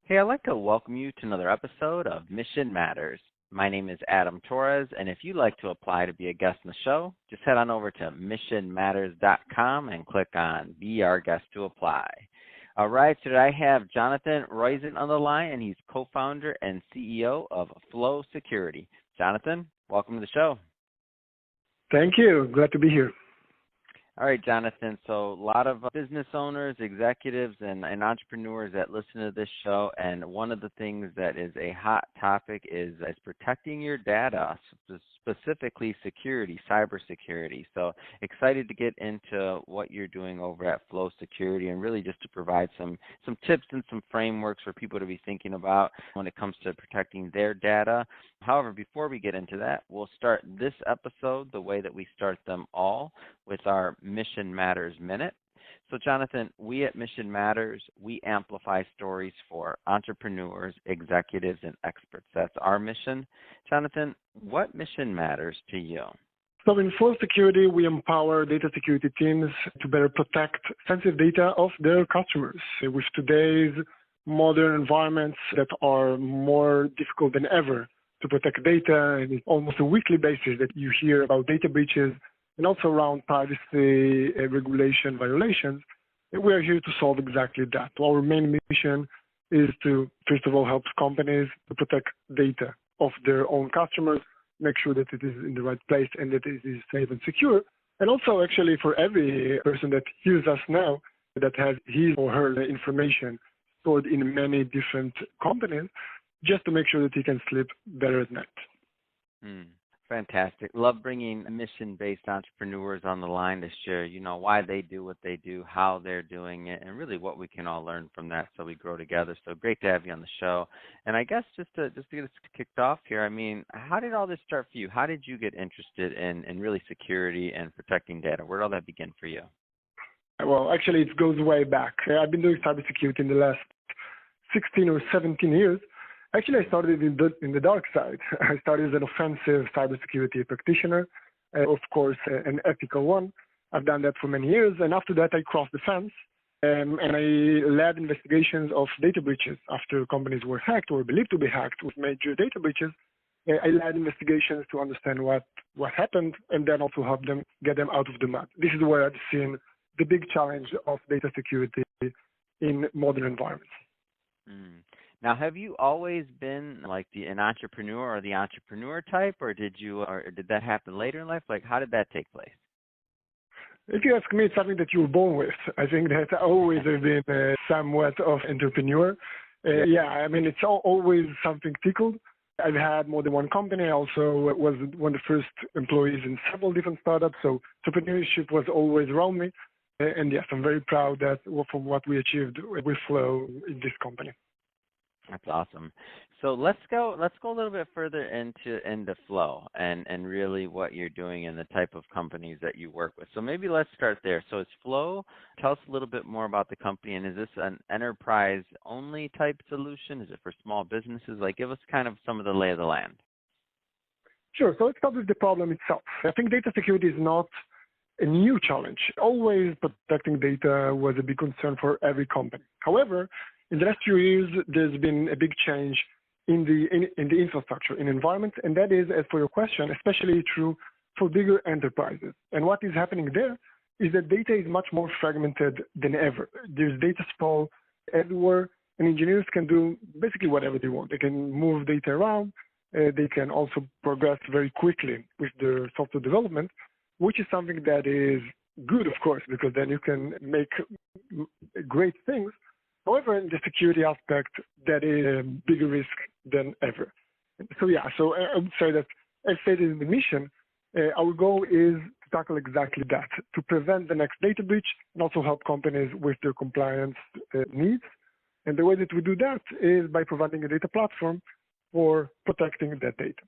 Hey, I'd like to welcome you to another episode of Mission Matters. My name is Adam Torres, and if you'd like to apply to be a guest in the show, just head on over to missionmatters.com and click on Be Our Guest to apply. All right, so today I have Jonathan Roizin on the line, and he's co-founder and CEO of Flow Security. Jonathan, welcome to the show. Thank you. Glad to be here. All right, Jonathan. So a lot of business owners, executives, and entrepreneurs that listen to this show, and one of the things that is a hot topic is protecting your data, specifically security, cybersecurity. So excited to get into what you're doing over at Flow Security, and really just to provide some tips and some frameworks for people to be thinking about when it comes to protecting their data. However, before we get into that, we'll start this episode the way that we start them all, with our Mission Matters Minute. So, Jonathan, we at Mission Matters, we amplify stories for entrepreneurs, executives, and experts. That's our mission. Jonathan, what mission matters to you? So in Flow Security, we empower data security teams to better protect sensitive data of their customers. With today's modern environments that are more difficult than ever to protect data, and it's almost a weekly basis that you hear about data breaches, and also around privacy regulation violations, we are here to solve exactly that. Our main mission is to, first of all, help companies to protect data of their own customers, make sure that it is in the right place and that it is safe and secure. And also, actually, for every person that hears us now that has his or her information stored in many different companies, just to make sure that he can sleep better at night. Fantastic. Love bringing mission-based entrepreneurs on the line to share, why they do what they do, how they're doing it, and really what we can all learn from that so we grow together. So great to have you on the show. And I guess just to get us kicked off here, how did all this start for you? How did you get interested in really security and protecting data? Where did all that begin for you? Well, actually, it goes way back. I've been doing cybersecurity in the last 16 or 17 years. Actually, I started in the dark side. I started as an offensive cybersecurity practitioner, of course, an ethical one. I've done that for many years, and after that, I crossed the fence, and I led investigations of data breaches after companies were hacked or believed to be hacked with major data breaches. I led investigations to understand what happened, and then also help them get them out of the mud. This is where I've seen the big challenge of data security in modern environments. Now, have you always been like an entrepreneur or the entrepreneur type, or did that happen later in life? Like, how did that take place? If you ask me, it's something that you were born with. I think that I always have been somewhat of entrepreneur. It's always something tickled. I've had more than one company. I also was one of the first employees in several different startups, so entrepreneurship was always around me. And yes, I'm very proud for what we achieved with Flow in this company. That's awesome. So let's go a little bit further into Flow and really what you're doing and the type of companies that you work with. So maybe let's start there. So it's Flow. Tell us a little bit more about the company, and is this an enterprise-only type solution? Is it for small businesses? Give us kind of some of the lay of the land. Sure. So let's start with the problem itself. I think data security is not a new challenge. Always protecting data was a big concern for every company. However, in the last few years, there's been a big change in the infrastructure, in environment, and that is, as for your question, especially true for bigger enterprises. And what is happening there is that data is much more fragmented than ever. There's data sprawl everywhere, and engineers can do basically whatever they want. They can move data around. They can also progress very quickly with their software development, which is something that is good, of course, because then you can make great things. However, in the security aspect, that is a bigger risk than ever. So I would say that, as stated in the mission, our goal is to tackle exactly that, to prevent the next data breach and also help companies with their compliance needs. And the way that we do that is by providing a data platform for protecting that data.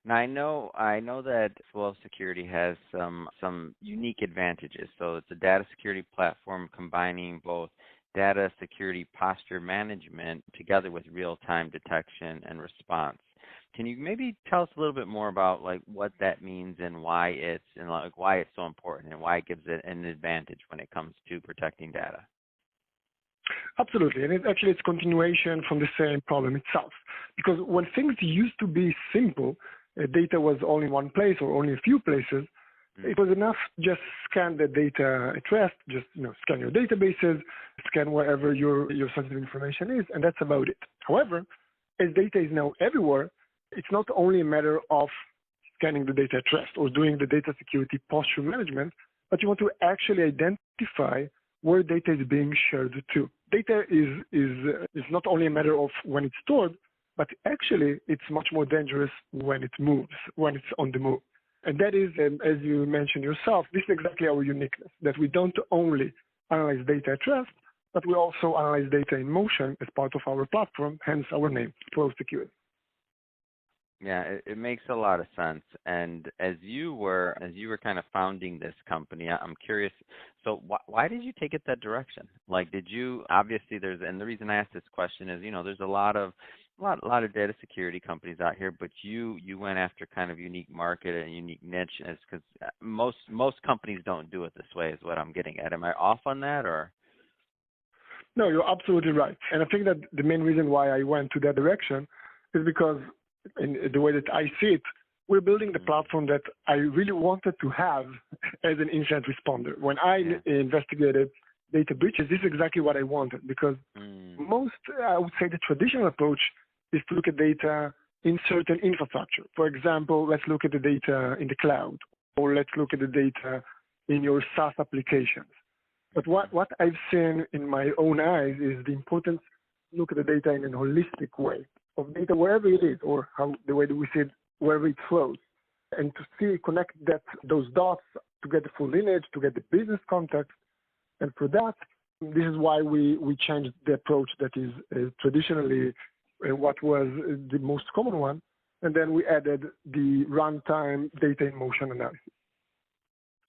Now, I know that Flow Security has some unique advantages. So it's a data security platform combining both data security posture management together with real-time detection and response. Can you maybe tell us a little bit more about what that means and why it's so important and why it gives it an advantage when it comes to protecting data? Absolutely. And it's continuation from the same problem itself. Because when things used to be simple, data was only in one place or only a few places, Mm. it was enough to just scan the data at rest, just scan your databases, scan wherever your sensitive information is, and that's about it. However, as data is now everywhere, it's not only a matter of scanning the data at rest or doing the data security posture management, but you want to actually identify where data is being shared to. Data is not only a matter of when it's stored, but actually it's much more dangerous when it moves, when it's on the move. And that is, as you mentioned yourself, this is exactly our uniqueness, that we don't only analyze data at rest, but we also analyze data in motion as part of our platform, hence our name, Flow Security. Yeah, it makes a lot of sense. And as you were kind of founding this company, I'm curious. So why did you take it that direction? Like, did you obviously and the reason I asked this question is, there's a lot of data security companies out here, but you went after kind of unique market and unique niche, is because most companies don't do it this way, is what I'm getting at. Am I off on that, or? No, you're absolutely right. And I think that the main reason why I went to that direction is because, in the way that I see it, we're building the platform that I really wanted to have as an incident responder. When I investigated data breaches, this is exactly what I wanted, because most, I would say, the traditional approach is to look at data in certain infrastructure. For example, let's look at the data in the cloud, or let's look at the data in your SaaS applications. But what I've seen in my own eyes is the importance to look at the data in a holistic way, of data wherever it is, or the way that we see it, wherever it flows, and to connect those dots to get the full image, to get the business context. And for that, this is why we changed the approach that is traditionally what was the most common one, and then we added the runtime data in motion analysis.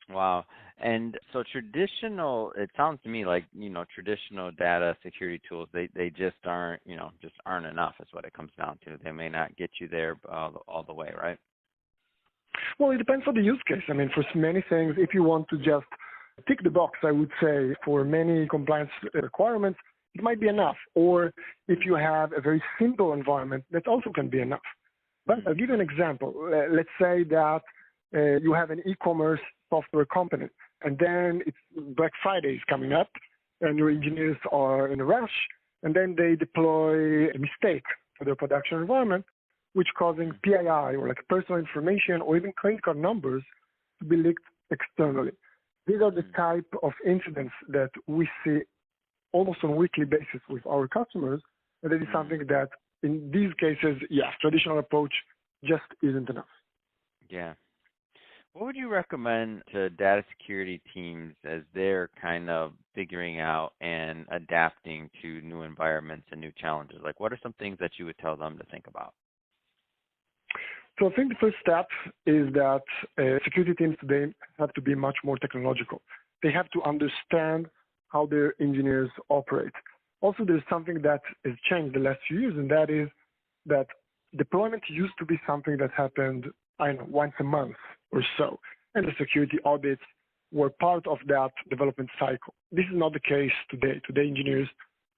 Wow. And so traditional, it sounds to me like, traditional data security tools, they just aren't enough, is what it comes down to. They may not get you there all the way, right? Well, it depends on the use case. I mean, for many things, if you want to just tick the box, I would say, for many compliance requirements, it might be enough. Or if you have a very simple environment, that also can be enough. But I'll give you an example. Let's say that you have an e-commerce software company, and then Black Friday is coming up, and your engineers are in a rush, and then they deploy a mistake to their production environment, which causing PII, or like personal information, or even credit card numbers to be leaked externally. These are the type of incidents that we see almost on a weekly basis with our customers, and that is something that, in these cases, traditional approach just isn't enough. Yeah. What would you recommend to data security teams as they're kind of figuring out and adapting to new environments and new challenges? Like, what are some things that you would tell them to think about? So I think the first step is that security teams today have to be much more technological. They have to understand how their engineers operate. Also, there's something that has changed the last few years, and that is that deployment used to be something that happened, once a month or so, and the security audits were part of that development cycle. This is not the case today. Today, engineers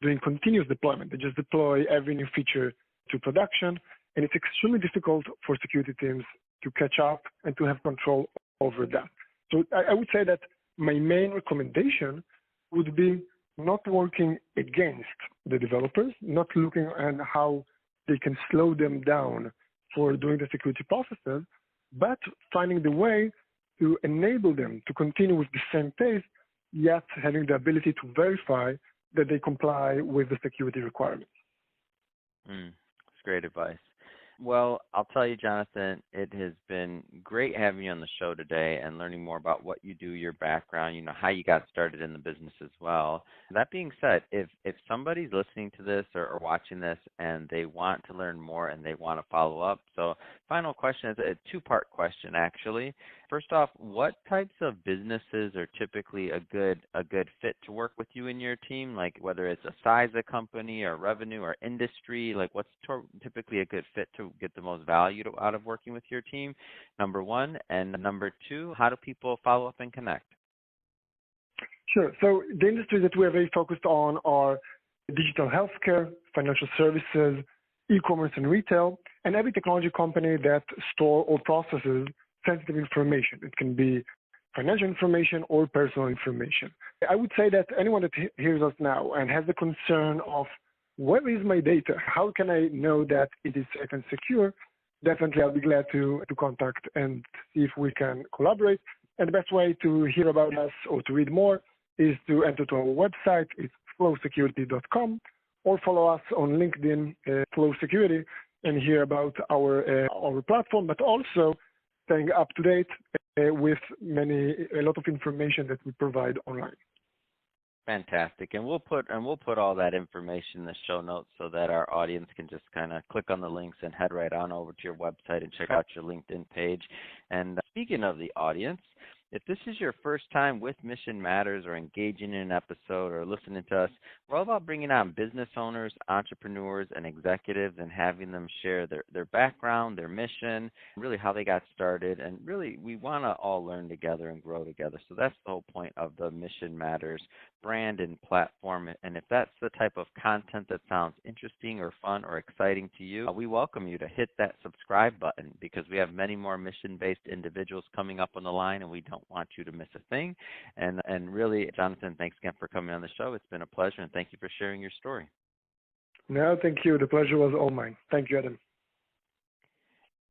doing continuous deployment. They just deploy every new feature to production, and it's extremely difficult for security teams to catch up and to have control over that. So I would say that my main recommendation would be not working against the developers, not looking at how they can slow them down for doing the security processes, but finding the way to enable them to continue with the same pace, yet having the ability to verify that they comply with the security requirements. That's great advice. Well, I'll tell you, Jonathan, it has been great having you on the show today and learning more about what you do, your background, how you got started in the business as well. That being said, if somebody's listening to this or watching this and they want to learn more and they want to follow up, so final question is a two-part question, actually. First off, what types of businesses are typically a good fit to work with you and your team? Like whether it's a size of company or revenue or industry, like what's typically a good fit to get the most value out of working with your team? Number one. And number two, how do people follow up and connect? Sure. So the industries that we're very focused on are digital healthcare, financial services, e-commerce and retail, and every technology company that store or processes sensitive information. It can be financial information or personal information. I would say that anyone that hears us now and has the concern of where is my data? How can I know that it is safe and secure? Definitely, I'll be glad to contact and see if we can collaborate. And the best way to hear about us or to read more is to enter to our website. It's flowsecurity.com, or follow us on LinkedIn, Flow Security, and hear about our platform, but also staying up to date with a lot of information that we provide online. Fantastic. And we'll put all that information in the show notes so that our audience can just kind of click on the links and head right on over to your website and check out your LinkedIn page. And speaking of the audience, if this is your first time with Mission Matters or engaging in an episode or listening to us, we're all about bringing on business owners, entrepreneurs, and executives and having them share their background, their mission, really how they got started. And really, we want to all learn together and grow together. So that's the whole point of the Mission Matters brand and platform. And if that's the type of content that sounds interesting or fun or exciting to you, we welcome you to hit that subscribe button, because we have many more mission-based individuals coming up on the line, and we don't want you to miss a thing. And really, Jonathan, thanks again for coming on the show. It's been a pleasure, and thank you for sharing your story. No, thank you. The pleasure was all mine. Thank you, Adam.